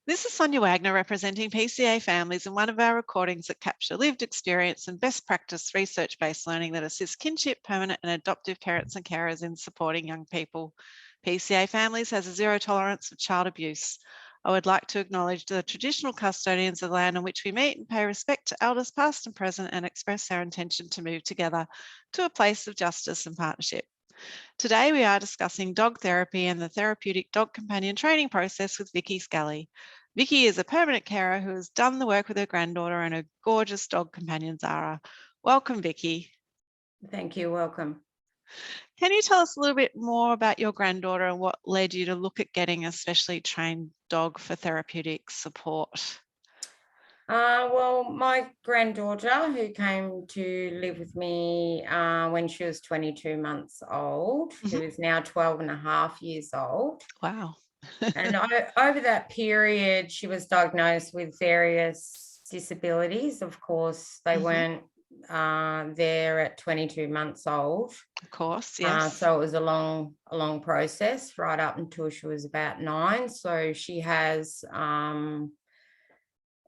This is Sonia Wagner representing PCA families in one of our recordings that capture lived experience and best practice research-based learning that assists kinship, permanent and adoptive parents and carers in supporting young people. PCA families has a zero tolerance of child abuse. I would like to acknowledge the traditional custodians of the land on which we meet and pay respect to elders past and present and express our intention to move together to a place of justice and partnership. Today we are discussing dog therapy and the therapeutic dog companion training process with Vicki Skelley. Vicki is a permanent carer who has done the work with her granddaughter and her gorgeous dog companion Zara. Welcome, Vicki. Thank you, welcome. Can you tell us a little bit more about your granddaughter and what led you to look at getting a specially trained dog for therapeutic support? Well, my granddaughter, who came to live with me when she was 22 months old, who is now 12 and a half years old. Wow. And over that period, she was diagnosed with various disabilities. Of course, they weren't there at 22 months old. Of course, yes. So it was a long process right up until she was about 9. So she has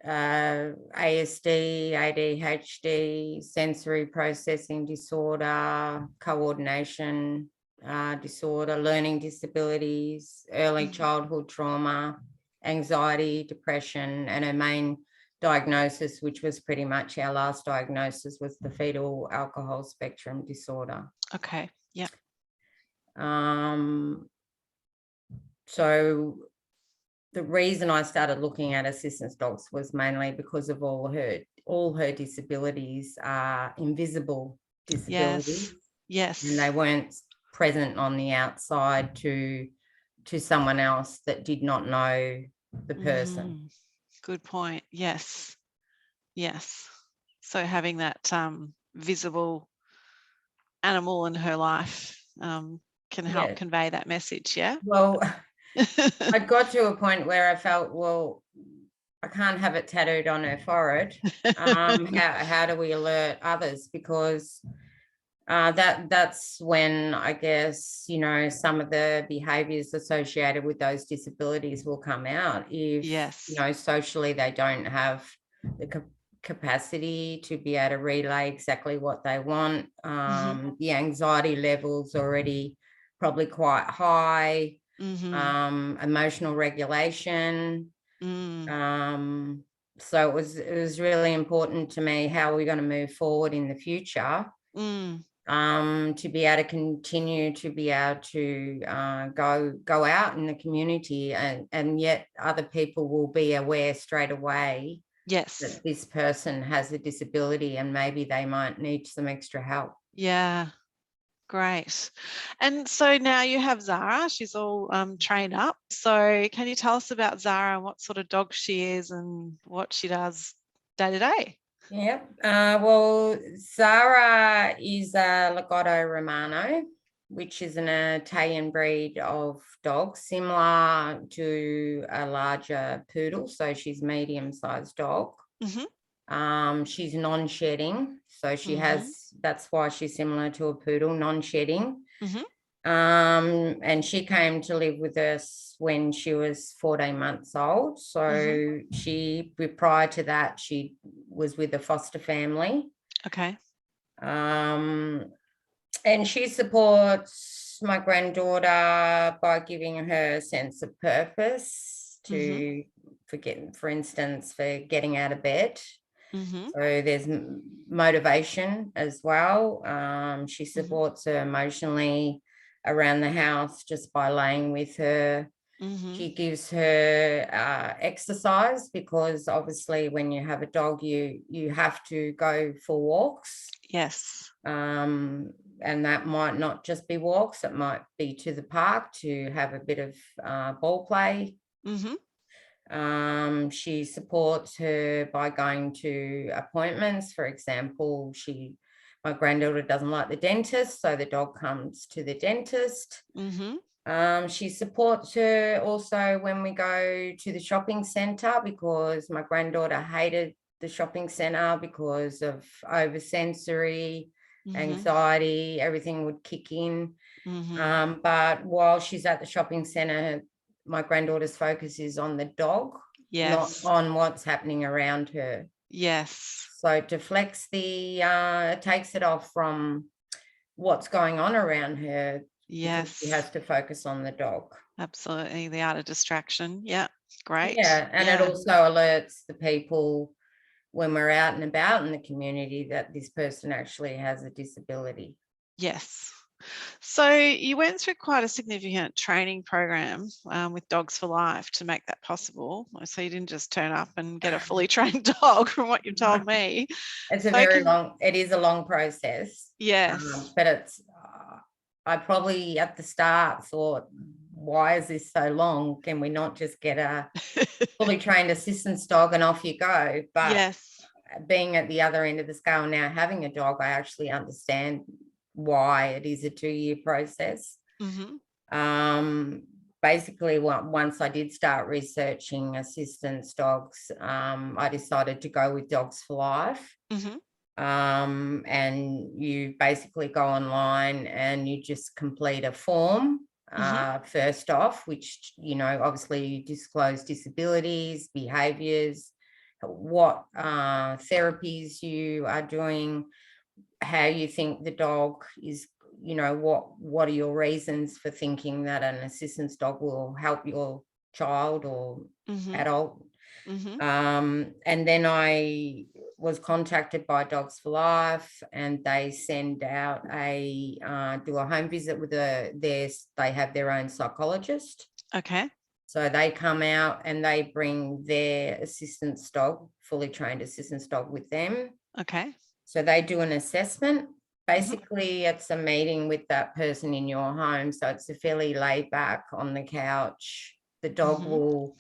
ASD, ADHD, sensory processing disorder, coordination disorder, learning disabilities, early childhood trauma, anxiety, depression, and her main diagnosis, which was pretty much our last diagnosis, was the fetal alcohol spectrum disorder. Okay, yeah. So the reason I started looking at assistance dogs was mainly because of all her disabilities are invisible disabilities. Yes. And they weren't present on the outside to someone else that did not know the person. Good point. Yes. So having that visible animal in her life can help convey that message. Yeah. Well, I got to a point where I felt, well, I can't have it tattooed on her forehead. How do we alert others? Because that's when I guess, some of the behaviours associated with those disabilities will come out. If, socially they don't have the capacity to be able to relay exactly what they want. The anxiety levels already probably quite high. Emotional regulation. So it was really important to me how we're going to move forward in the future. To be able to continue to be able to go out in the community and yet other people will be aware straight away that this person has a disability and maybe they might need some extra help. Yeah, great. And so now you have Zara, she's all trained up. So can you tell us about Zara and what sort of dog she is and what she does day to day? Yeah, well, Zara is a Lagotto Romagnolo, which is an Italian breed of dog, similar to a larger poodle. So she's medium-sized dog. She's non-shedding, so she has, that's why she's similar to a poodle, non-shedding. And she came to live with us when she was 14 months old. So prior to that, she was with a foster family. Okay. And she supports my granddaughter by giving her a sense of purpose for instance, for getting out of bed. So there's motivation as well. She supports her emotionally around the house just by laying with her. She gives her exercise, because obviously when you have a dog you have to go for walks. Yes. And that might not just be walks, it might be to the park to have a bit of ball play. She supports her by going to appointments. For example, my granddaughter doesn't like the dentist, so the dog comes to the dentist. She supports her also when we go to the shopping centre, because my granddaughter hated the shopping centre because of oversensory, anxiety, everything would kick in. But while she's at the shopping centre, my granddaughter's focus is on the dog. not Yes. on what's happening around her. Yes. So to flex takes it off from what's going on around her. Because she Yes. has to focus on the dog. Absolutely. The art of distraction. Yeah. Great. Yeah, and it Yeah. also alerts the people when we're out and about in the community that this person actually has a disability. Yes. So you went through quite a significant training program with Dogs4Life to make that possible. So you didn't just turn up and get a fully trained dog, from what you've told me. It's So it is a long process. Yes. But it's, I probably at the start thought, why is this so long? Can we not just get a fully trained assistance dog and off you go? But Yes. being at the other end of the scale now, having a dog, I actually understand why it is a 2-year process. Basically, once I did start researching assistance dogs, I decided to go with Dogs4Life. And you basically go online and you just complete a form first off, which, obviously you disclose disabilities, behaviors, what therapies you are doing, how you think the dog is, what are your reasons for thinking that an assistance dog will help your child or adult. And then I was contacted by Dogs4Life, and they send out do a home visit with they have their own psychologist. Okay. So they come out and they bring their assistance dog, fully trained assistance dog, with them. Okay. So they do an assessment. Basically, it's a meeting with that person in your home. So it's a fairly laid back on the couch. The dog will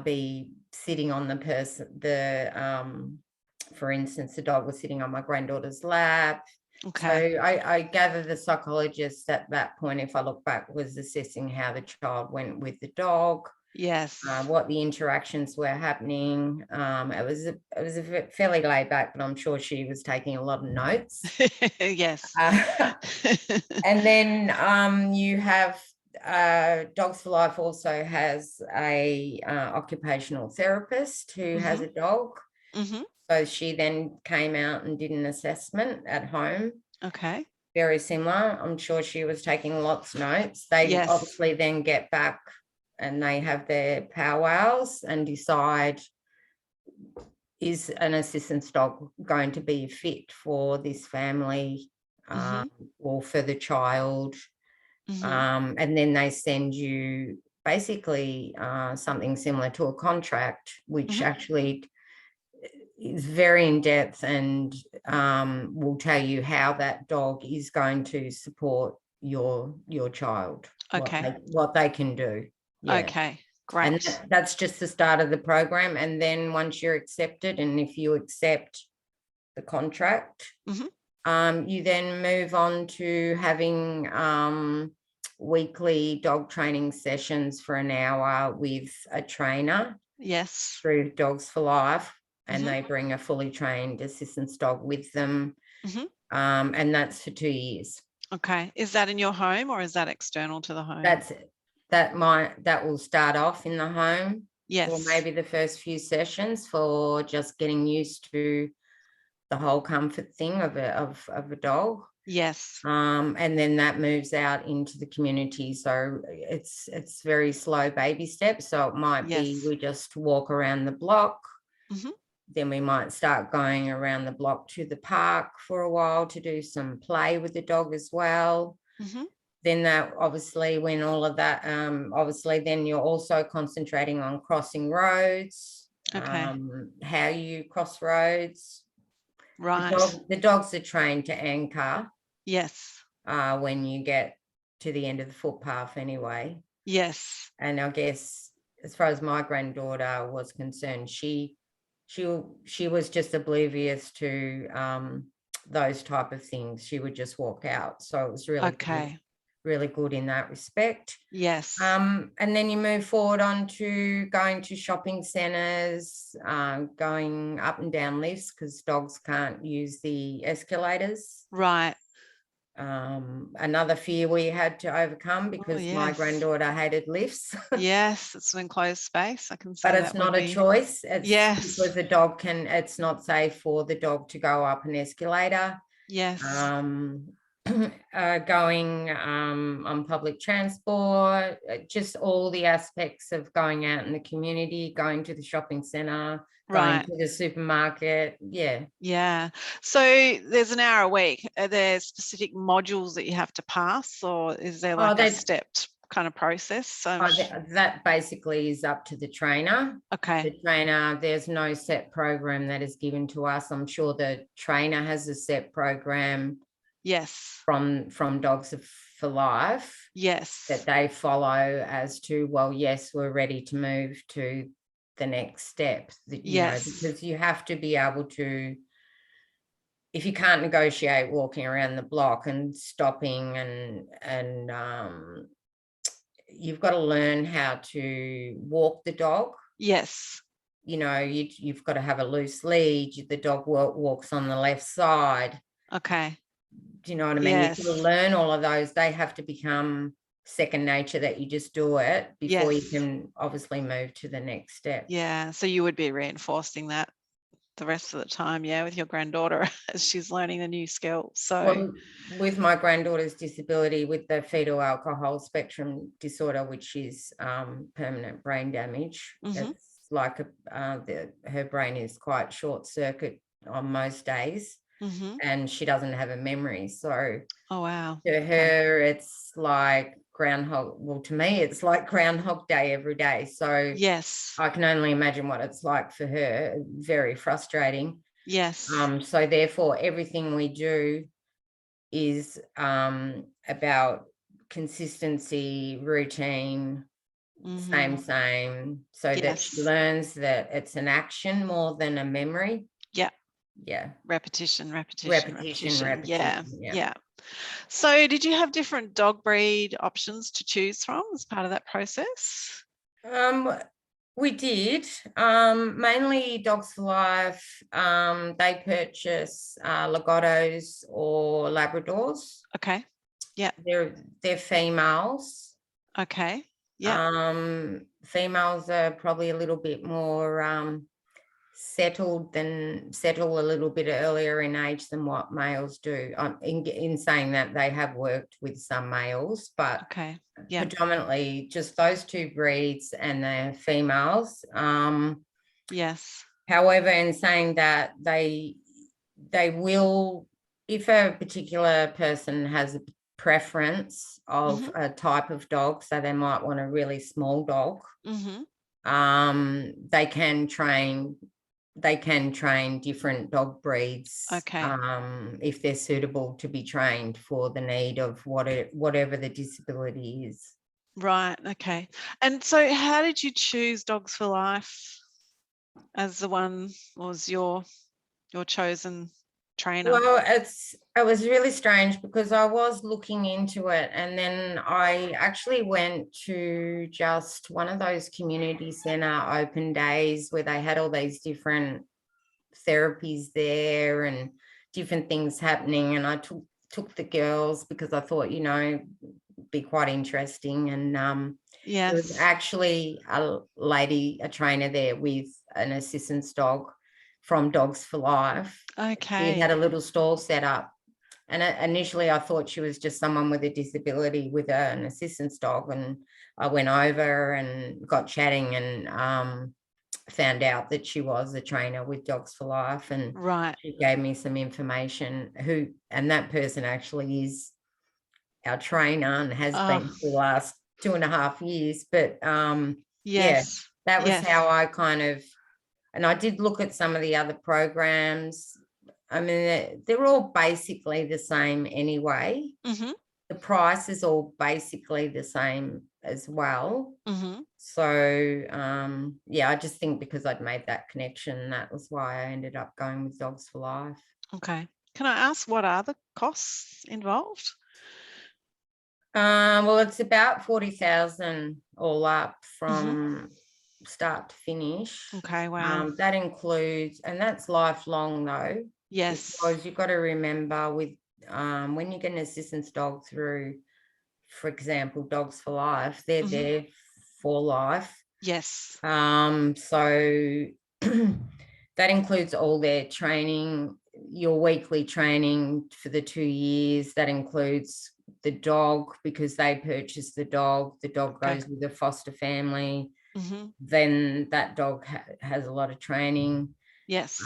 be sitting on the person. For instance, the dog was sitting on my granddaughter's lap. Okay. So I gather the psychologist at that point, if I look back, was assessing how the child went with the dog. Yes. What the interactions were happening. It was a fairly laid back, but I'm sure she was taking a lot of notes. Yes. And then you have Dogs4Life also has a occupational therapist who has a dog. So she then came out and did an assessment at home. Okay. Very similar. I'm sure she was taking lots of notes. They obviously then get back and they have their powwows and decide, is an assistance dog going to be fit for this family or for the child? And then they send you basically something similar to a contract, which actually is very in depth and will tell you how that dog is going to support your child. Okay. What they can do. Yeah. Okay. Great. And that's just the start of the program. And then once you're accepted, and if you accept the contract, you then move on to having weekly dog training sessions for an hour with a trainer. Yes. Through Dogs4Life, and they bring a fully trained assistance dog with them. And that's for 2 years. Okay. Is that in your home or is that external to the home? That's it. That will start off in the home. Yes. Or maybe the first few sessions for just getting used to the whole comfort thing of a dog. Yes. And then that moves out into the community. So it's very slow baby steps. So it might be we just walk around the block. Then we might start going around the block to the park for a while to do some play with the dog as well. Then that obviously, when all of that, obviously then you're also concentrating on crossing roads, how you cross roads. Right. The dogs are trained to anchor. Yes. When you get to the end of the footpath anyway. Yes. And I guess as far as my granddaughter was concerned, she was just oblivious to those type of things. She would just walk out. So it was really good, really good in that respect. Yes. And then you move forward on to going to shopping centres, going up and down lifts because dogs can't use the escalators. Right. another fear we had to overcome because my granddaughter hated lifts. Yes, it's an enclosed space. I can see but that it's not a be... choice. It's yes, because the dog can, it's not safe for the dog to go up an escalator. Yes. Going on public transport, just all the aspects of going out in the community, going to the shopping centre, going to the supermarket. Yeah. So there's an hour a week. Are there specific modules that you have to pass, or is there like a stepped kind of process? So that basically is up to the trainer. Okay. The trainer, there's no set program that is given to us. I'm sure the trainer has a set program. Yes. From Dogs for Life. Yes. That they follow as to, well, yes, we're ready to move to the next step. You know, because you have to be able to, if you can't negotiate walking around the block and stopping and you've got to learn how to walk the dog. Yes. You know, you've got to have a loose lead. The dog walks on the left side. Okay. Do you know what I mean? Yes. You can learn all of those. They have to become second nature, that you just do it before you can obviously move to the next step. Yeah. So you would be reinforcing that the rest of the time, with your granddaughter as she's learning a new skill. So with my granddaughter's disability, with the fetal alcohol spectrum disorder, which is permanent brain damage, it's like her brain is quite short circuit on most days. And she doesn't have a memory. So oh wow, to her it's like to me it's like Groundhog Day every day. So yes, I can only imagine what it's like for her. Very frustrating. Yes. So therefore everything we do is about consistency, routine, same, so that she learns that it's an action more than a memory. Yeah. Repetition. Yeah. So did you have different dog breed options to choose from as part of that process? We did. Mainly Dogs for Life. They purchase Lagottos or Labradors. Okay. Yeah. They're females. Okay. Yeah. Females are probably a little bit more settle a little bit earlier in age than what males do. In saying that, they have worked with some males, but predominantly just those two breeds and the females. Yes. However, in saying that, they will, if a particular person has a preference of a type of dog, so they might want a really small dog, they can train different dog breeds, if they're suitable to be trained for the need of whatever the disability is. Right. Okay. And so how did you choose Dogs for Life as the one, was your chosen trainer? Well, it was really strange because I was looking into it, and then I actually went to just one of those community centre open days where they had all these different therapies there and different things happening, and I took the girls because I thought, be quite interesting. And there was actually a trainer there with an assistance dog from Dogs for Life. Okay. He had a little stall set up, and initially I thought she was just someone with a disability with an assistance dog, and I went over and got chatting and found out that she was a trainer with Dogs for Life, and she gave me some information. And that person actually is our trainer and has been for the last 2.5 years. But that was how I kind of, and I did look at some of the other programs. I mean, they're all basically the same anyway. The price is all basically the same as well. So I just think because I'd made that connection, that was why I ended up going with Dogs for Life. Okay. Can I ask, what are the costs involved? Well, it's about 40,000 all up from start to finish. Okay. Wow. That includes, and that's lifelong though. Yes. Because you've got to remember with when you get an assistance dog through, for example, Dogs for Life, they're there for life. Yes. So that includes all their training, your weekly training for the 2 years. That includes the dog, because they purchase the dog. The dog goes with the foster family. Then that dog has a lot of training. Yes.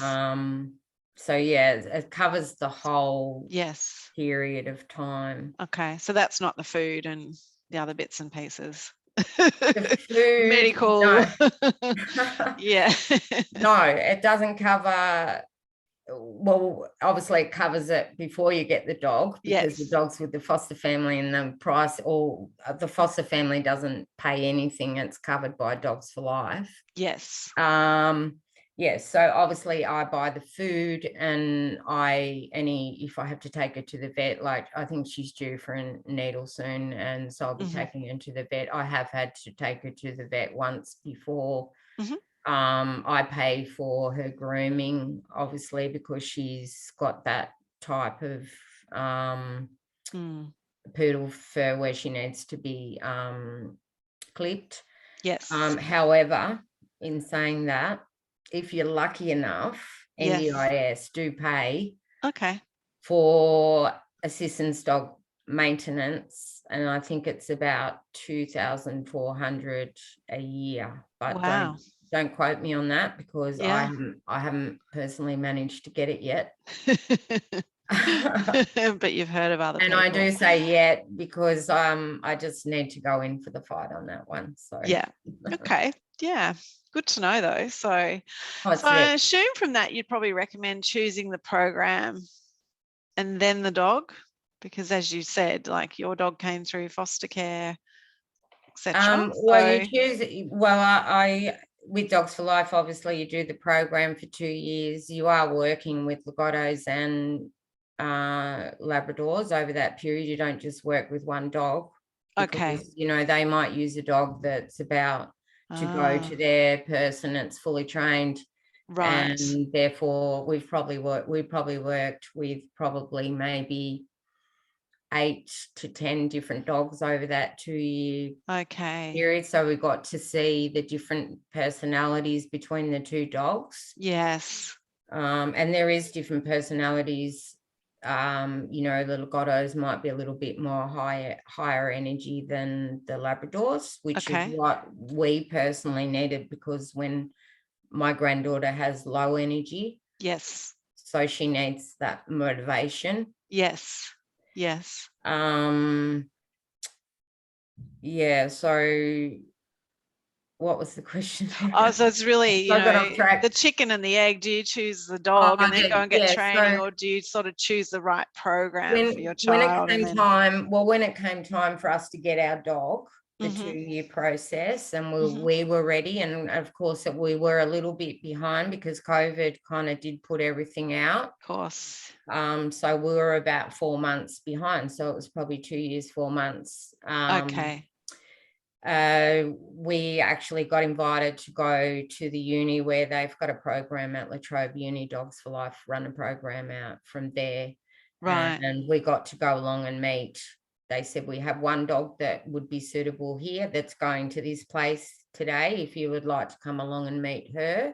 So yeah, it covers the whole yes period of time. Okay, so that's not the food and the other bits and pieces. The food, Medical. no. Yeah. No, it doesn't cover. Well, obviously it covers it before you get the dog, because the dog's with the foster family, and the price, or the foster family doesn't pay anything. It's covered by Dogs for Life. Yes. Yes, so obviously I buy the food, and if I have to take her to the vet, like I think she's due for a needle soon, and so I'll be taking her to the vet. I have had to take her to the vet once before. I pay for her grooming, obviously, because she's got that type of poodle fur where she needs to be clipped. Yes. However, in saying that, if you're lucky enough, NDIS do pay for assistance dog maintenance, and I think it's about 2,400 a year. But don't quote me on that, because I haven't personally managed to get it yet. But you've heard of other people. And I do say yet, because I just need to go in for the fight on that one. So yeah. Okay. Yeah. Good to know though. So I assume from that you'd probably recommend choosing the program and then the dog, because as you said, like your dog came through foster care, etc. Well, you choose. Well, I with Dogs for Life, obviously you do the program for 2 years. You are working with Lagottos and Labradors over that period. You don't just work with one dog, because they might use a dog that's about to go to their person. It's fully trained, right? And therefore we probably worked with maybe 8 to 10 different dogs over that 2-year period. So we got to see the different personalities between the two dogs. Yes. And there is different personalities. The Lagottos might be a little bit more higher energy than the Labradors, which is what we personally needed, because when my granddaughter has low energy, so she needs that motivation. Yes. So what was the question? So it's really, the chicken and the egg. Do you choose the dog and then go and get training, or do you sort of choose the right program for your child? When it came time for us to get our dog, the 2-year process, and we were ready, and of course we were a little bit behind because COVID kind of did put everything out. Of course. So we were about 4 months behind, so it was probably 2 years, 4 months. We actually got invited to go to the uni, where they've got a program at La Trobe Uni. Dogs for Life run a program out from there, and we got to go along and meet. They said, we have one dog that would be suitable here that's going to this place today, if you would like to come along and meet her.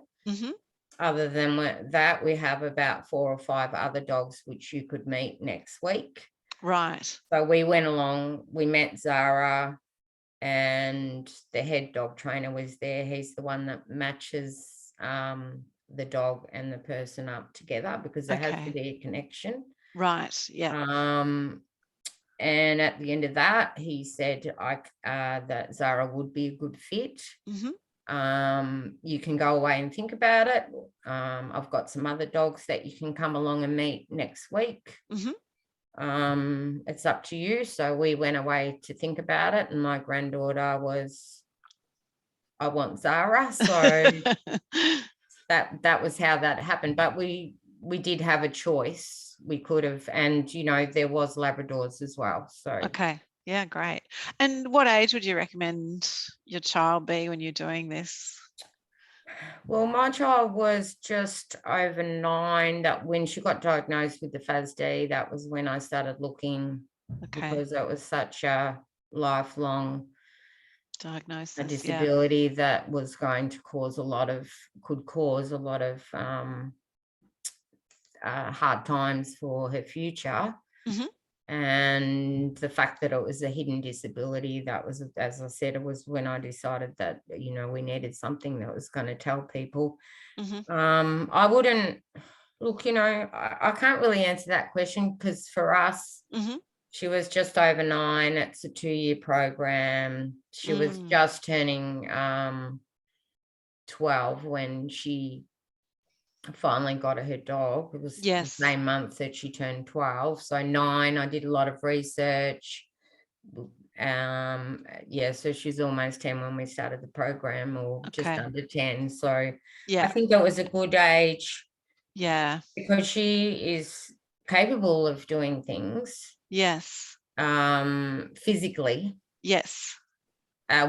Other than that, we have about 4 or 5 other dogs which you could meet next week. So we went along, we met Zara, and the head dog trainer was there. He's the one that matches the dog and the person up together, because there has to be a connection. And at the end of that, he said that Zara would be a good fit. You can go away and think about it. I've got some other dogs that you can come along and meet next week. It's up to you. So we went away to think about it, and my granddaughter was, I want Zara. So that was how that happened. But we did have a choice. We could have, and there was Labradors as well. So yeah, great. And what age would you recommend your child be when you're doing this? Well, my child was just over 9. That when she got diagnosed with the FASD, that was when I started looking, because it was such a lifelong diagnosis. disability that was going to cause could cause a lot of hard times for her future. And the fact that it was a hidden disability, that was, as I said, it was when I decided that, you know, we needed something that was going to tell people. I wouldn't look, you know, I can't really answer that question, because for us, she was just over 9. It's a 2-year program. She was just turning 12 when she finally got her dog. It was the same month that she turned 12. So 9, I did a lot of research. So she's almost 10 when we started the program, or just under 10. So I think that was a good age. Yeah. Because she is capable of doing things. Yes. Physically. Yes.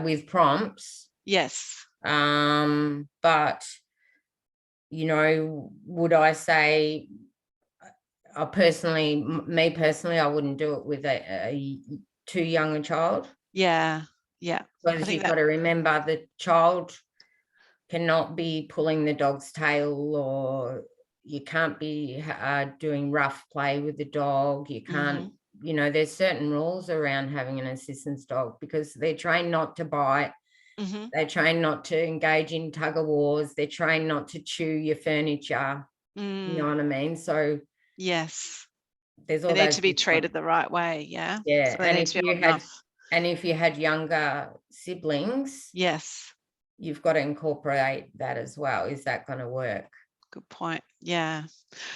With prompts. Yes. But, you know, would I say, me personally, I wouldn't do it with a too young a child. Yeah. Yeah. Because you've got to remember, the child cannot be pulling the dog's tail, or you can't be doing rough play with the dog. You can't, you know, there's certain rules around having an assistance dog, because they're trained not to bite. They're trained not to engage in tug of wars. They're trained not to chew your furniture. You know what I mean? So yes, there's all they need those to be treated the right way. Yeah. Yeah. So and if you had younger siblings, yes, you've got to incorporate that as well. Is that going to work? Good point. Yeah.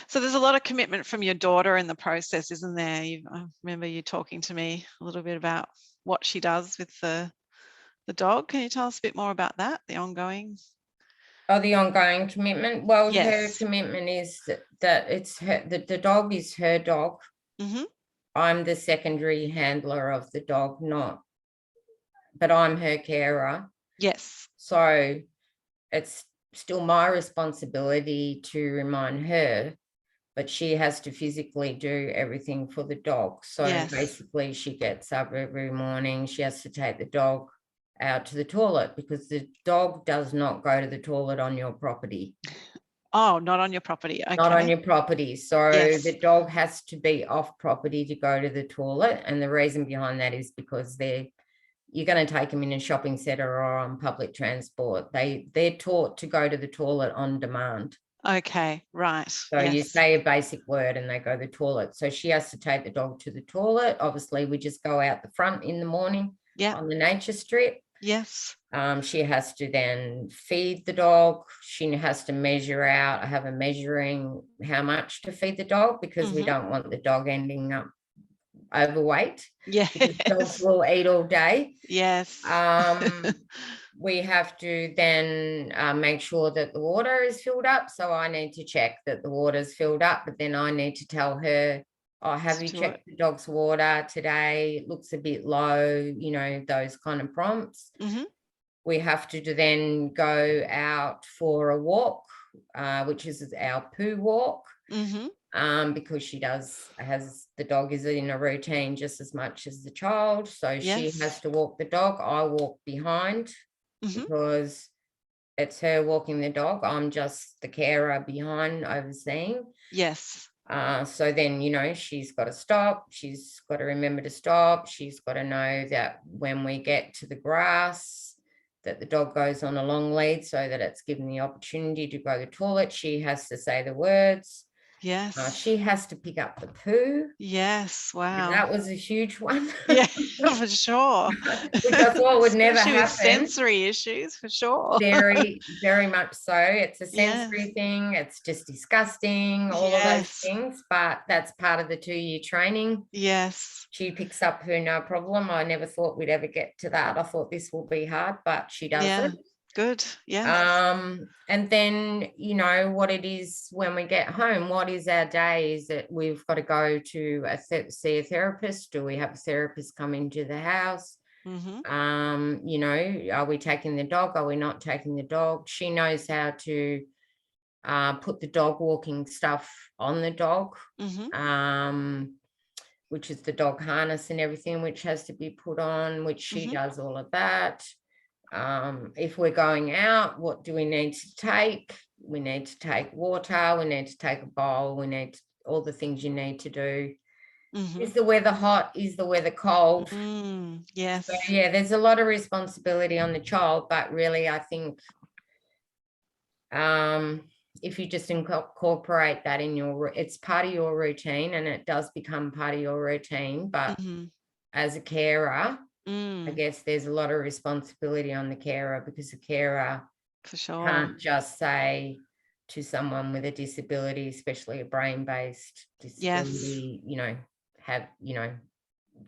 So there's a lot of commitment from your daughter in the process, isn't there? I remember you talking to me a little bit about what she does with the dog. Can you tell us a bit more about that, the ongoing? Oh, the ongoing commitment? Well, yes. Her commitment is that it's her, the dog is her dog. I'm the secondary handler of the dog, but I'm her carer. Yes. So it's still my responsibility to remind her, but she has to physically do everything for the dog. So basically she gets up every morning. She has to take the dog out to the toilet, because the dog does not go to the toilet on your property. Oh, not on your property. Okay. Not on your property. So the dog has to be off property to go to the toilet. And the reason behind that is because you're going to take them in a shopping centre or on public transport. They're taught to go to the toilet on demand. Okay, right. So you say a basic word and they go to the toilet. So she has to take the dog to the toilet. Obviously, we just go out the front in the morning on the nature strip. Yes. She has to then feed the dog. She has to measure out. I have a measuring how much to feed the dog, because we don't want the dog ending up overweight. Yes. Because dogs will eat all day. Yes. We have to then make sure that the water is filled up. So I need to check that the water's filled up, but then I need to tell her, oh, have you checked the dog's water today? It looks a bit low, you know, those kind of prompts. We have to then go out for a walk, which is our poo walk, because the dog is in a routine just as much as the child. So she has to walk the dog. I walk behind, because it's her walking the dog. I'm just the carer behind overseeing. Yes. So then, you know, she's got to stop. She's got to remember to stop. She's got to know that when we get to the grass, that the dog goes on a long lead, so that it's given the opportunity to go to the toilet. She has to say the words. Yes. She has to pick up the poo. Yes. Wow. And that was a huge one. Yeah, for sure. Which I thought would never happen. With sensory issues, for sure. Very, very much so. It's a sensory thing. It's just disgusting, all of those things. But that's part of the 2-year training. Yes. She picks up poo, no problem. I never thought we'd ever get to that. I thought this will be hard, but she does it. Good. Yeah. And then, you know, what it is when we get home, what is our day? Is that we've got to go to see a therapist? Do we have a therapist come into the house? You know, are we taking the dog? Are we not taking the dog? She knows how to put the dog walking stuff on the dog, which is the dog harness and everything, which has to be put on, which she does all of that. If we're going out, what do we need to take? We need to take water, we need to take a bowl, we need all the things you need to do. Is the weather hot? Is the weather cold? Yes. So, yeah, there's a lot of responsibility on the child, but really I think if you just incorporate that in it's part of your routine, and it does become part of your routine, but as a carer, I guess there's a lot of responsibility on the carer, because the carer for sure can't just say to someone with a disability, especially a brain-based disability, you know,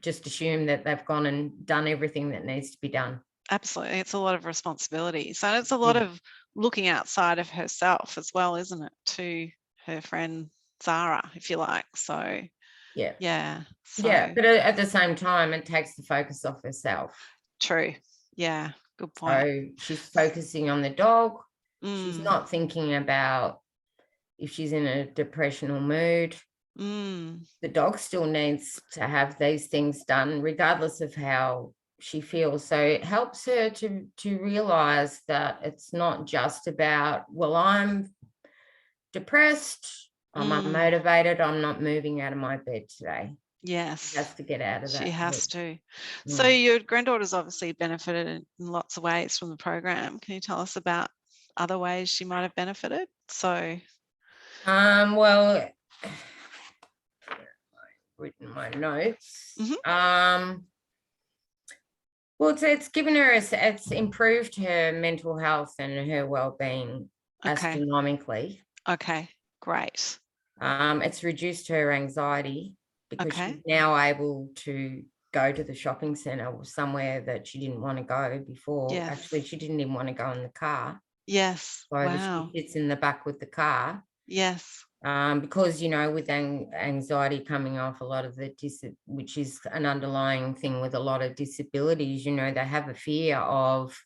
just assume that they've gone and done everything that needs to be done. Absolutely. It's a lot of responsibility. So it's a lot of looking outside of herself as well, isn't it, to her friend Zara, if you like. So yeah. But at the same time, it takes the focus off herself. True. Yeah, good point. So she's focusing on the dog. She's not thinking about if she's in a depressional mood. The dog still needs to have these things done regardless of how she feels. So it helps her to realize that it's not just about, well, I'm depressed, I'm unmotivated, I'm not moving out of my bed today. Yes. She has to get out of that. She has to. So your granddaughter's obviously benefited in lots of ways from the program. Can you tell us about other ways she might have benefited? So well, I've written my notes. Well, it's given her, it's improved her mental health and her well-being astronomically. Okay, great. It's reduced her anxiety, because she's now able to go to the shopping centre or somewhere that she didn't want to go before. Actually, she didn't even want to go in the car. Yes. So she sits in the back with the car. Yes. Because, you know, with anxiety coming off a lot of which is an underlying thing with a lot of disabilities, you know, they have a fear of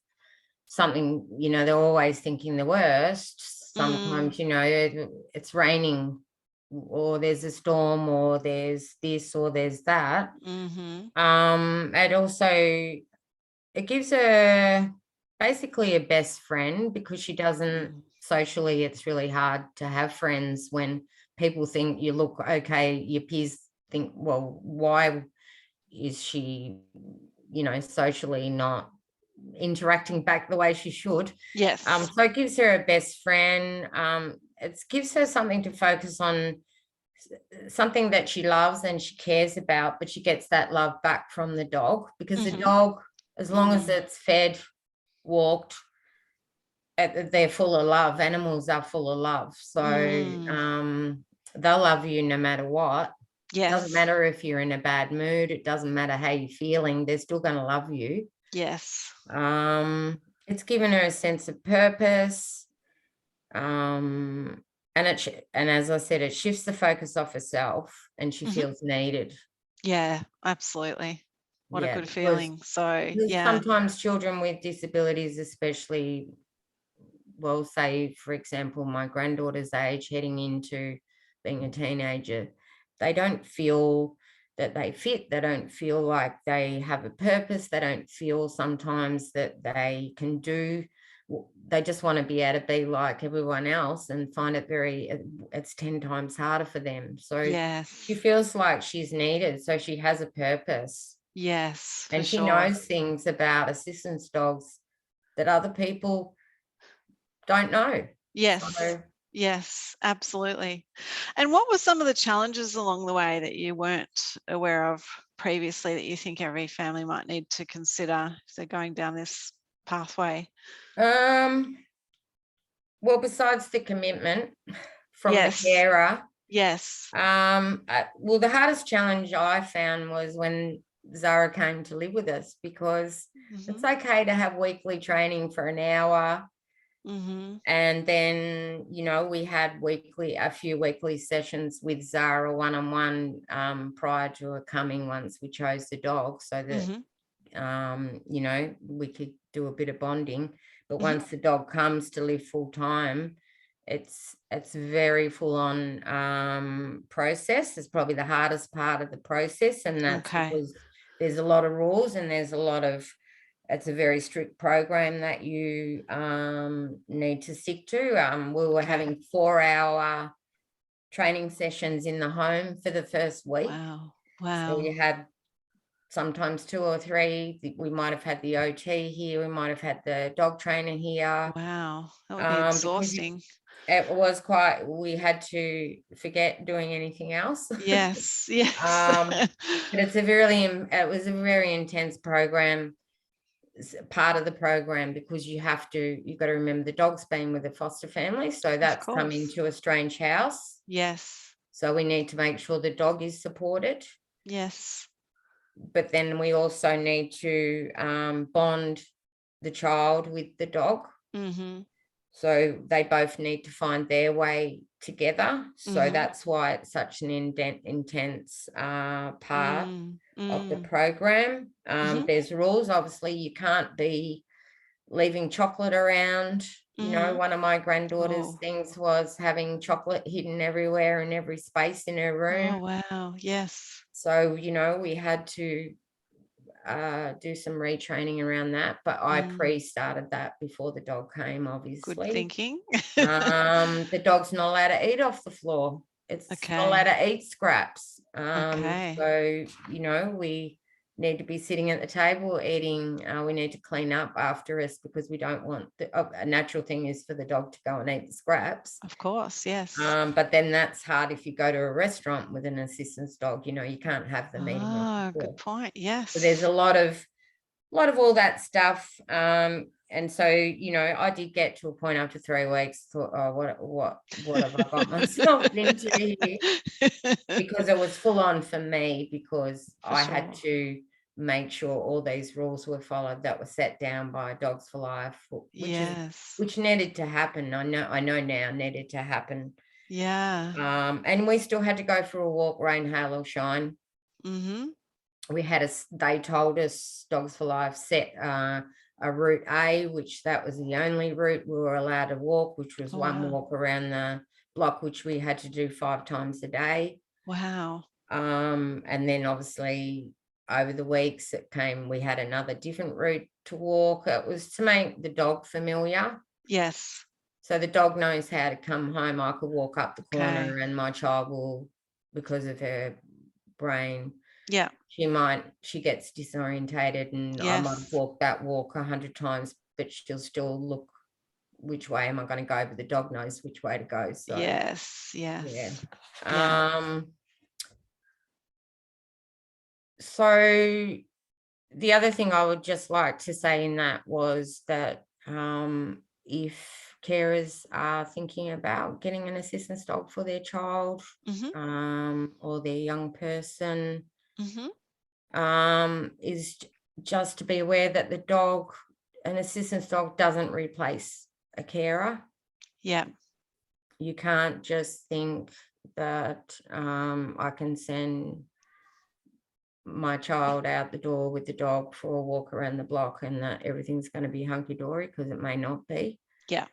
something, you know, they're always thinking the worst. Sometimes, you know, it's raining, or there's a storm, or there's this, or there's that. It also, it gives her basically a best friend, because she doesn't socially, it's really hard to have friends when people think you look okay. Your peers think, well, why is she, you know, socially not interacting back the way she should? Yes. So it gives her a best friend. It gives her something to focus on, something that she loves and she cares about, but she gets that love back from the dog, because the dog, as long as it's fed, walked, they're full of love. Animals are full of love. So they'll love you no matter what. Yes. It doesn't matter if you're in a bad mood. It doesn't matter how you're feeling. They're still going to love you. Yes. It's given her a sense of purpose. And as I said, it shifts the focus off herself, and she feels needed. Yeah, absolutely. What a good feeling. So sometimes children with disabilities, especially, well, say, for example, my granddaughter's age, heading into being a teenager, they don't feel that they fit. They don't feel like they have a purpose. They don't feel sometimes that they can do. They just want to be able to be like everyone else, and find it it's 10 times harder for them. So she feels like she's needed. So she has a purpose. Yes. And she knows things about assistance dogs that other people don't know. Yes. Yes, absolutely. And what were some of the challenges along the way that you weren't aware of previously, that you think every family might need to consider if they're going down this pathway? Well, besides the commitment from the carer. Yes. Well, the hardest challenge I found was when Zara came to live with us, because it's okay to have weekly training for an hour. And then, you know, we had a few weekly sessions with Zara one-on-one prior to her coming, once we chose the dog, so that you know, we could do a bit of bonding. But Mhm. once the dog comes to live full time, it's very full on process. It's probably the hardest part of the process, and that's Okay. because there's a lot of rules and there's a lot of, it's a very strict program that you need to stick to. We were Okay. having 4-hour training sessions in the home for the first week. Wow. So we Wow. had sometimes 2 or 3. We might have had the OT here. We might have had the dog trainer here. Wow. That would be Because exhausting. it was quite, we had to forget doing anything else. Yes. Yes. But it was a very intense program, part of the program, because you've got to remember the dog's been with a foster family, so that's coming course. to a strange house. Yes. So we need to make sure the dog is supported. Yes. But then we also need to bond the child with the dog. Mm-hmm. So they both need to find their way together. So Mhm. that's why it's such an intense part of the Mm. program. Mhm. There's rules. Obviously, you can't be leaving chocolate around. You know, Mhm. one of my granddaughter's Oh. things was having chocolate hidden everywhere in every space in her room. Oh, wow. Yes. So, you know, we had to do some retraining around that, but I pre-started that before the dog came, Good obviously. thinking. The dog's not allowed to eat off the floor. It's not allowed Okay. to eat scraps. Okay. So, you know, we need to be sitting at the table eating. We need to clean up after us, because we don't want a natural thing is for the dog to go and eat the scraps. Of course. Yes. But then that's hard if you go to a restaurant with an assistance dog. You know, you can't have them eating off the floor. Good point. Yes. So there's a lot of all that stuff. And so, you know, I did get to a point after 3 weeks, thought, oh, what have I got myself into here? Because it was full on for me, because I had to make sure all these rules were followed that were set down by Dogs for Life, which needed to happen. I know now needed to happen. Yeah. And we still had to go for a walk, rain, hail or shine. Mm-hmm. They told us, Dogs for Life set a route A, which that was the only route we were allowed to walk, which was one walk around the block, which we had to do 5 times a day. Wow. And then obviously over the weeks we had another different route to walk. It was to make the dog familiar. Yes. So the dog knows how to come home. I could walk up the corner and my child will, because of her brain, she gets disorientated, and I might walk that walk 100 times, but she'll still look, which way am I going to go? But the dog knows which way to go. So yes. So the other thing I would just like to say in that was that if carers are thinking about getting an assistance dog for their child, or their young person, is just to be aware that an assistance dog doesn't replace a carer. Yeah. You can't just think that I can send my child out the door with the dog for a walk around the block and that everything's going to be hunky-dory, because it may not be. Yeah.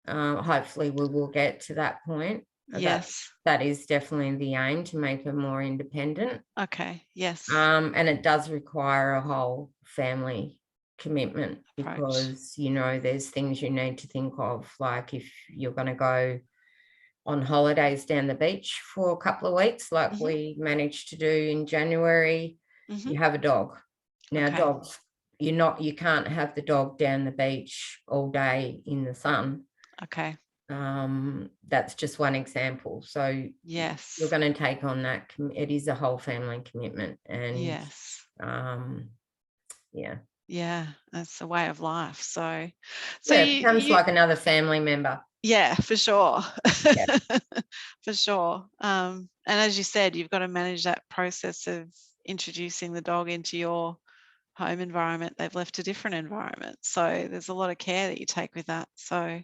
Hopefully we will get to that point. Yes. That is definitely the aim, to make her more independent. Okay. Yes. And it does require a whole family commitment, because, you know, there's things you need to think of, like if you're going to go on holidays down the beach for a couple of weeks, like we managed to do in January, you have a dog. Now, dogs, you can't have the dog down the beach all day in the sun. Okay. That's just one example. So yes, you're going to take on that. It is a whole family commitment, and yes, yeah, that's a way of life. So it becomes like another family member. Yeah, for sure. Yeah. For sure. And as you said, you've got to manage that process of introducing the dog into your home environment. They've left a different environment. So there's a lot of care that you take with that. So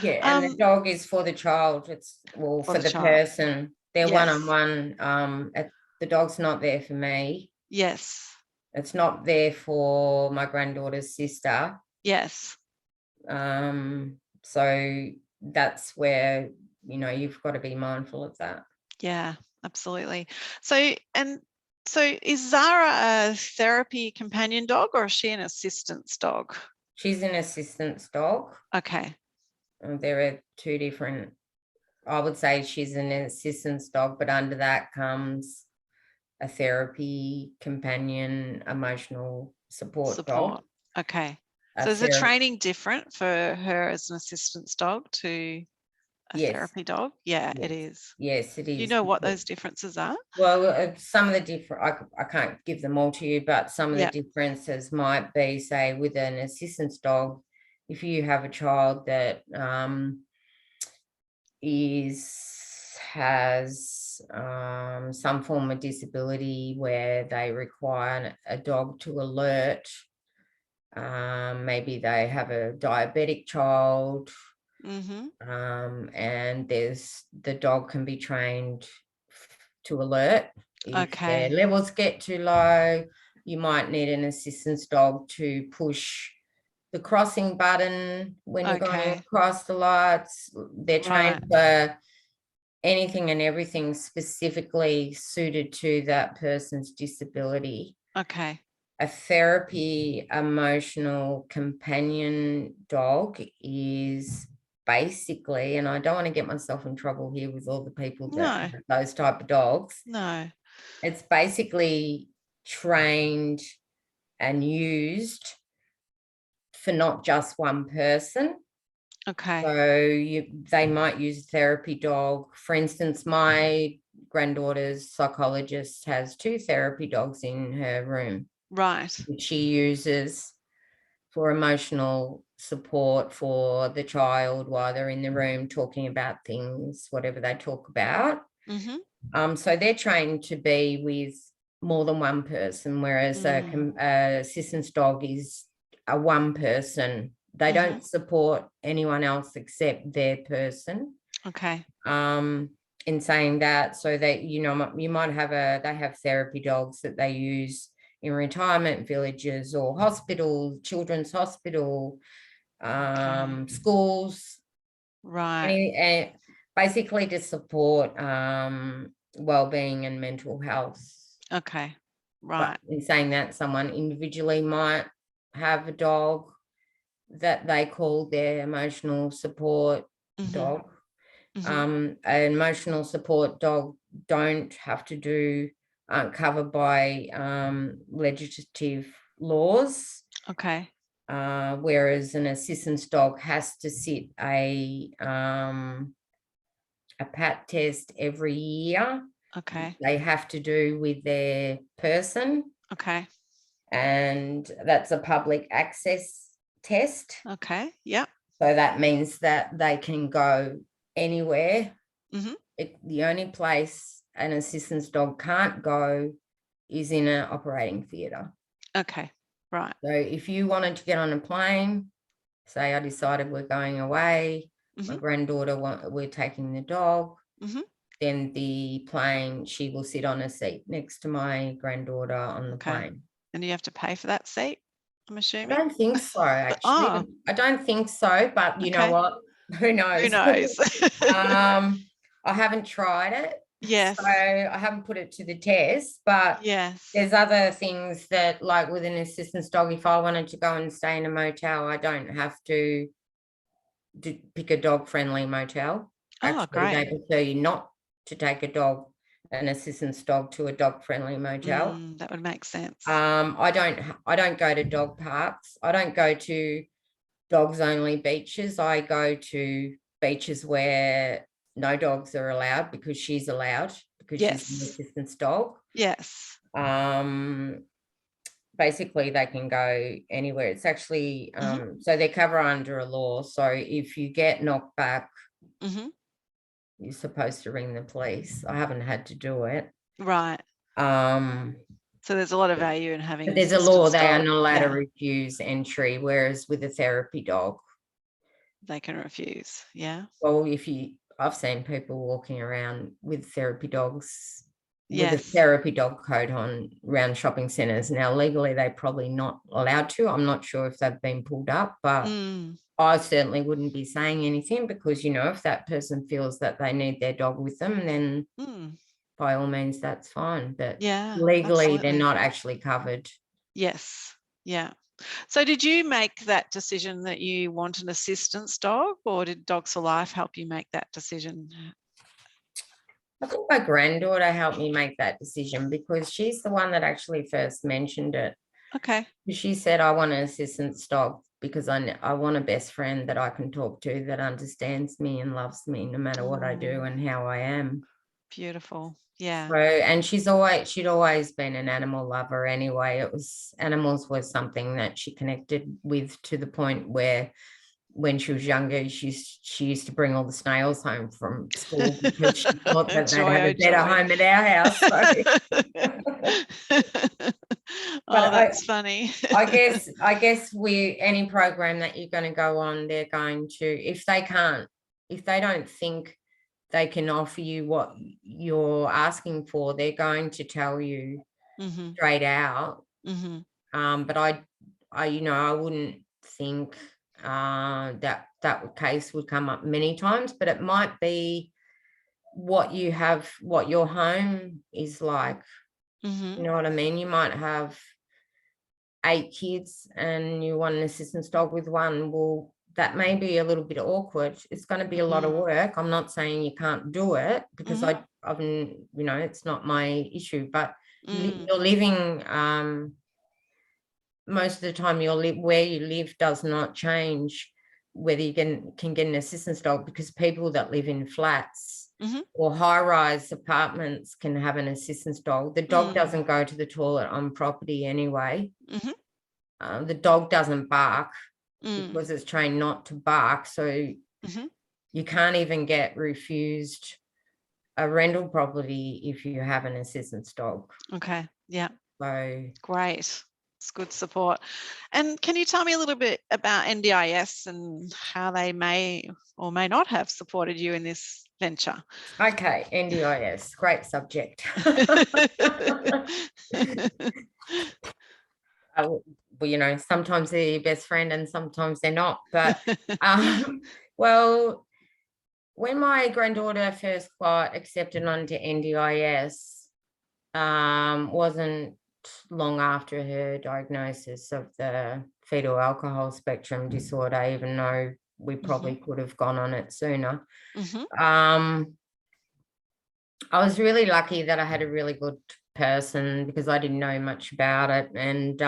yeah, and the dog is for the child. It's for the person. They're one-on-one. The dog's not there for me. Yes. It's not there for my granddaughter's sister. Yes. So that's where, you've got to be mindful of that. Yeah, absolutely. So is Zara a therapy companion dog, or is she an assistance dog? She's an assistance dog. Okay. There are two different, I would say she's an assistance dog, but under that comes a therapy companion, emotional support dog. Okay. So is the training different for her as an assistance dog to a therapy dog? Yeah, yes. It is. Yes, it is. You know what those differences are? Well, some of the different, I can't give them all to you, but some of the differences might be, say, with an assistance dog, if you have a child that has some form of disability where they require a dog to alert, maybe they have a diabetic child, and the dog can be trained to alert if their levels get too low. You might need an assistance dog to push the crossing button when you're going across the lights. They're trained for anything and everything specifically suited to that person's disability. Okay. A therapy emotional companion dog is basically, and I don't want to get myself in trouble here with all the people that have those type of dogs. No. It's basically trained and used for not just one person. Okay. So they might use a therapy dog. For instance, my granddaughter's psychologist has 2 therapy dogs in her room. Right. Which she uses for emotional support for the child while they're in the room talking about things, whatever they talk about. So they're trained to be with more than one person, whereas a assistance dog is a one person. They don't support anyone else except their person. Okay. In saying that, so that, you might have they have therapy dogs that they use in retirement villages or hospitals, children's hospital, schools. Right. And basically to support well-being and mental health. Okay. Right. But in saying that, someone individually might have a dog that they call their emotional support dog. An emotional support dog don't have to do covered by legislative laws. Okay. Whereas an assistance dog has to sit a PAT test every year. Okay. They have to do with their person. Okay. And that's a public access test. Okay. Yep. So that means that they can go anywhere. The only place an assistance dog can't go is in an operating theatre. Okay. Right. So if you wanted to get on a plane, say I decided we're going away, my granddaughter, we're taking the dog, then the plane, she will sit on a seat next to my granddaughter on the plane. And you have to pay for that seat, I'm assuming? I don't think so, actually. I don't think so, but you know what? Who knows? Who knows? I haven't tried it. Yes. So I haven't put it to the test, but there's other things that, like with an assistance dog, if I wanted to go and stay in a motel, I don't have to pick a dog-friendly motel. Actually, they prefer you not to take an assistance dog to a dog-friendly motel. That would make sense. I don't go to dog parks. I don't go to dogs-only beaches. I go to beaches where no dogs are allowed because she's allowed, because she's an assistance dog. Yes. Basically, they can go anywhere. It's actually, so they cover under a law. So if you get knocked back, you're supposed to ring the police. I haven't had to do it. Right. So there's a lot of value in having. But there's a law, they are not allowed to refuse entry, whereas with a therapy dog, they can refuse. Yeah. Well, I've seen people walking around with therapy dogs with a Yes. therapy dog coat on around shopping centres. Now, legally, they're probably not allowed to. I'm not sure if they've been pulled up, but I certainly wouldn't be saying anything because, you know, if that person feels that they need their dog with them, then by all means, that's fine. But legally, they're not actually covered. Yes. Yeah. So did you make that decision that you want an assistance dog, or did Dogs for Life help you make that decision? I think my granddaughter helped me make that decision because she's the one that actually first mentioned it. Okay. She said, I want an assistance dog because I want a best friend that I can talk to that understands me and loves me no matter what I do and how I am. Beautiful. Yeah. So, and she'd always been an animal lover anyway. Animals was something that she connected with to the point where when she was younger, she used to bring all the snails home from school because she thought that they'd have a better home at our house. So. Oh, that's funny. I guess any program that you're going to go on, they're going to, if they don't think they can offer you what you're asking for, they're going to tell you straight out. But I wouldn't think that case would come up many times, but it might be what your home is like. You know what I mean? You might have 8 kids and you want an assistance dog with one. Well, that may be a little bit awkward. It's going to be a lot of work. I'm not saying you can't do it because I've it's not my issue, but you're living most of the time where you live does not change whether you can get an assistance dog, because people that live in flats or high-rise apartments can have an assistance dog. The dog doesn't go to the toilet on property anyway. The dog doesn't bark because it's trained not to bark. So you can't even get refused a rental property if you have an assistance dog. Okay. Yeah. So great. It's good support. And can you tell me a little bit about NDIS and how they may or may not have supported you in this venture? Okay, NDIS, great subject. Well, sometimes they're your best friend and sometimes they're not. But well, when my granddaughter first got accepted onto NDIS, wasn't long after her diagnosis of the fetal alcohol spectrum disorder, even though we probably could have gone on it sooner. I was really lucky that I had a really good person because I didn't know much about it, and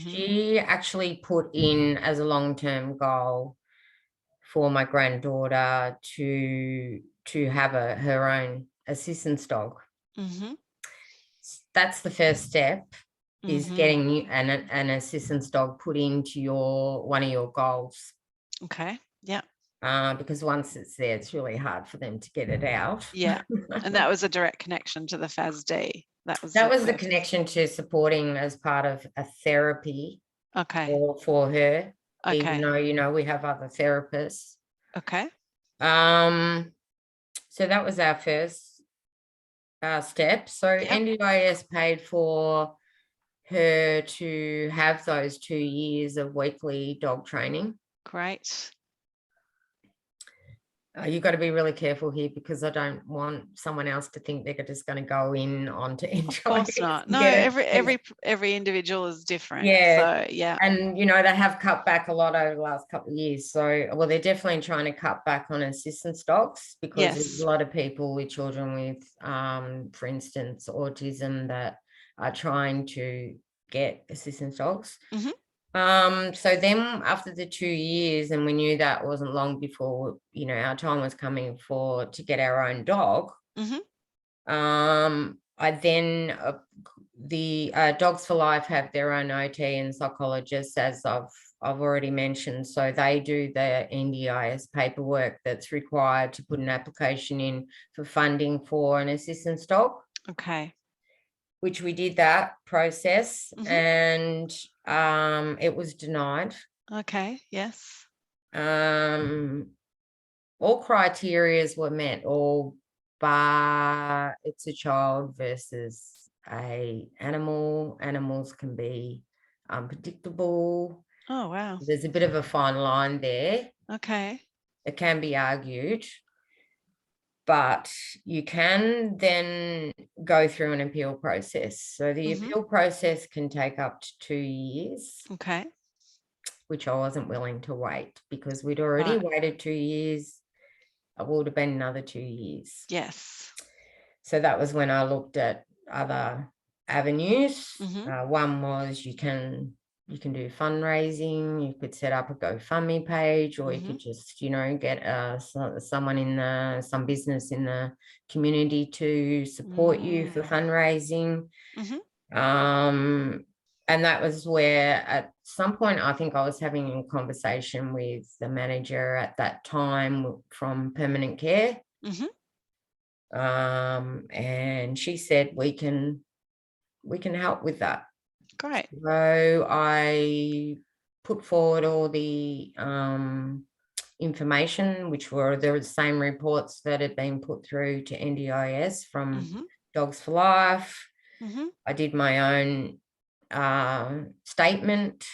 she actually put in as a long-term goal for my granddaughter to have her own assistance dog. That's the first step, is getting an assistance dog put into one of your goals. Okay. Yeah. Because once it's there, it's really hard for them to get it out. Yeah. And that was a direct connection to the FASD. That was the connection to supporting as part of a therapy. Okay. For her. Okay. Even though, we have other therapists. Okay. So that was our first step. So NDIS paid for her to have those 2 years of weekly dog training. Great. You've got to be really careful here because I don't want someone else to think they're just going to go in onto NDIS. Of course not. No, every individual is different. Yeah. So, yeah. And, they have cut back a lot over the last couple of years. So, well, they're definitely trying to cut back on assistance dogs because there's a lot of people with children with, for instance, autism that are trying to get assistance dogs. So then after the 2 years, and we knew that wasn't long before, our time was coming to get our own dog. I then, the Dogs for Life have their own OT and psychologists, as I've already mentioned. So they do the NDIS paperwork that's required to put an application in for funding for an assistance dog. Okay. Which we did that process, and it was denied. Okay. Yes. All criterias were met, all but it's a child versus a animal. Animals can be unpredictable. Oh, wow. There's a bit of a fine line there. Okay. It can be argued, but you can then go through an appeal process. So the appeal process can take up to 2 years. Okay. Which I wasn't willing to wait, because we'd already waited 2 years. It would have been another 2 years. Yes. So that was when I looked at other avenues. One was you can do fundraising. You could set up a GoFundMe page, or you could just, get someone in some business in the community to support you for fundraising. And that was where at some point, I think I was having a conversation with the manager at that time from permanent care. And she said, we can help with that. Great. So I put forward all the information, which were the same reports that had been put through to NDIS from Dogs4Life. I did my own statement,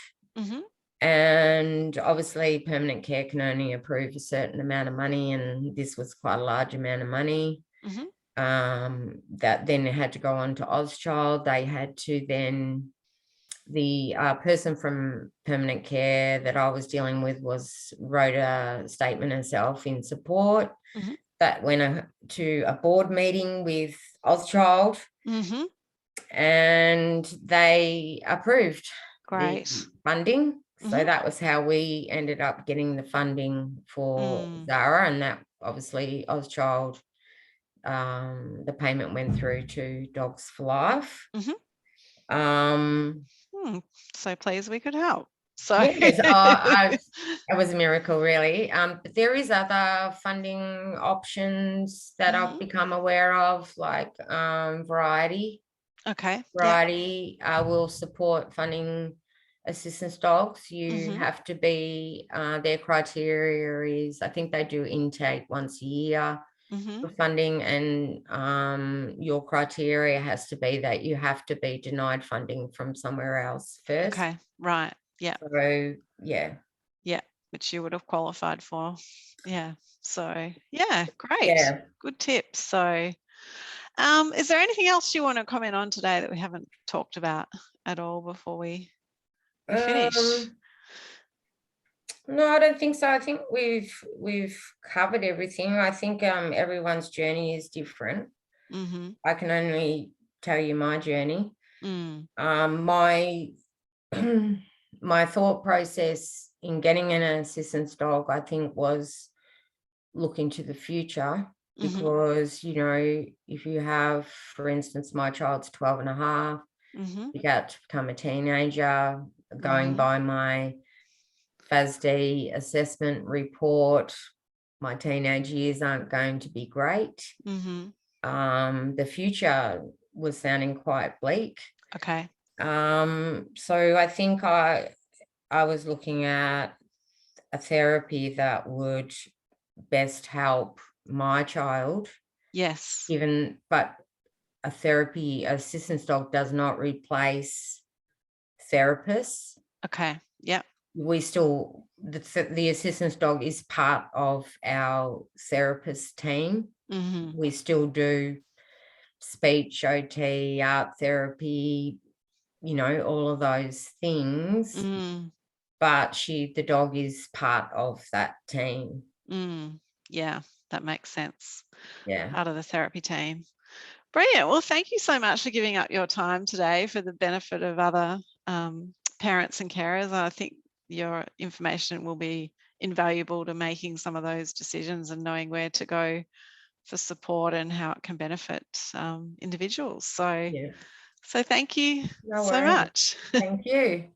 and obviously permanent care can only approve a certain amount of money, and this was quite a large amount of money. That then had to go on to Ozchild. They had to then, the person from permanent care that I was dealing with wrote a statement herself in support. That went to a board meeting with Ozchild. And they approved the funding. So that was how we ended up getting the funding for Zara, and that obviously Ozchild, the payment went through to Dogs4Life. So pleased we could help. So yes, it was a miracle, really. But there is other funding options that I've become aware of, like Variety. Okay. Variety will support funding assistance dogs. You have to be, their criteria is, I think they do intake once a year for funding, and your criteria has to be that you have to be denied funding from somewhere else first. Okay, right. Yeah. So, yeah. Yeah, which you would have qualified for. Yeah. So, yeah, great. Yeah. Good tips. So, is there anything else you want to comment on today that we haven't talked about at all before we finish? No, I don't think so. I think we've covered everything. I think everyone's journey is different. I can only tell you my journey. My my thought process in getting an assistance dog, I think, was looking to the future, because if you have, for instance, my child's 12 and a half, you got to become a teenager, going by my FASD assessment report, my teenage years aren't going to be great. The future was sounding quite bleak. Okay. So I think I was looking at a therapy that would best help my child. Yes. But a therapy assistance dog does not replace therapists. Okay. Yeah. We still, the assistance dog is part of our therapist team. We still do speech, OT, art therapy, all of those things. But the dog is part of that team. Yeah, that makes sense. Yeah. Part of the therapy team. Brilliant. Well, thank you so much for giving up your time today for the benefit of other parents and carers. I think your information will be invaluable to making some of those decisions and knowing where to go for support and how it can benefit individuals. So, so thank you so much. Thank you.